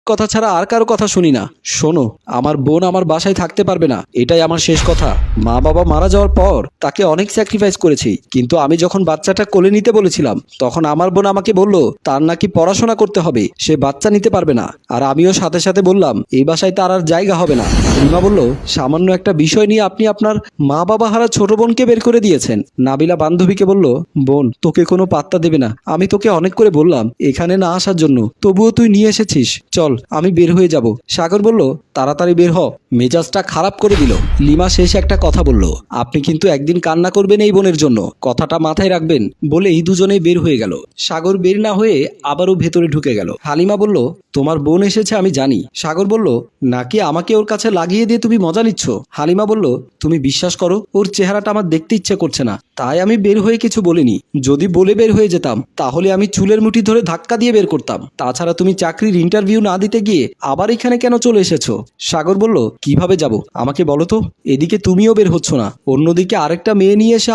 কথা ছাড়া আর কারো কথা শুনি না। শোনো, আমার বোন আমার বাসায় থাকতে পারবে না, এটাই আমার শেষ কথা। মা বাবা মারা যাওয়ার পর তাকে অনেক স্যাক্রিফাইস করেছি, কিন্তু আমি যখন বাচ্চাটা কোলে নিতে বলেছিলাম তখন আমার বোন আমাকে বলল তার নাকি পড়াশোনা করতে হবে, সে বাচ্চা নিতে পারবে না। আর আমিও সাথে সাথে বললাম এই বাসায় তার আর জায়গা হবে না। রিমা বলল, সামান্য একটা বিষয় নিয়ে আপনি আপনার মা বাবা হারা ছোট বোনকে বের করে দিয়েছেন। নাবিলা বান্ধবীকে বলল, বোন তোকে কোনো পাত্তা দেবে না, আমি তোকে অনেক করে বললাম এখানে না আসার জন্য, তবুও তুই নিয়ে এসেছিস, চল আমি বের হয়ে যাব। সাগর বলল, তাড়াতাড়ি বের হ। মেজাজটা খারাপ করে দিল। লিমা শেষ একটা কথা বলল, আপনি কিন্তু একদিন কান্না করবেন এই বোনের জন্য, কথাটা মাথায় রাখবেন। বলেই দুজনেই বের হয়ে গেল। সাগর বের না হয়ে আবারও ভেতরে ঢুকে গেল। হালিমা বলল, তোমার বোন এসেছে আমি জানি। সাগর বলল, নাকি আমাকে ওর কাছে লাগিয়ে দিয়ে তুমি মজা নিচ্ছ? হালিমা বলল, তুমি বিশ্বাস করো ওর চেহারাটা আমার দেখতে ইচ্ছে করছে না, তাই আমি বের হয়ে কিছু বলিনি। যদি বলে বের হয়ে যেতাম তাহলে আমি চুলের মুঠি ধরে ধাক্কা দিয়ে বের করতাম। তাছাড়া তুমি চাকরির ইন্টারভিউ না দিতে গিয়ে আবার এখানে কেন চলে এসেছো? সাগর বলল, কিভাবে যাব আমাকে বলো তো? এদিকে তুমিও বের হচ্ছ না, অন্যদিকে আরেকটা মেয়ে নিয়ে এসে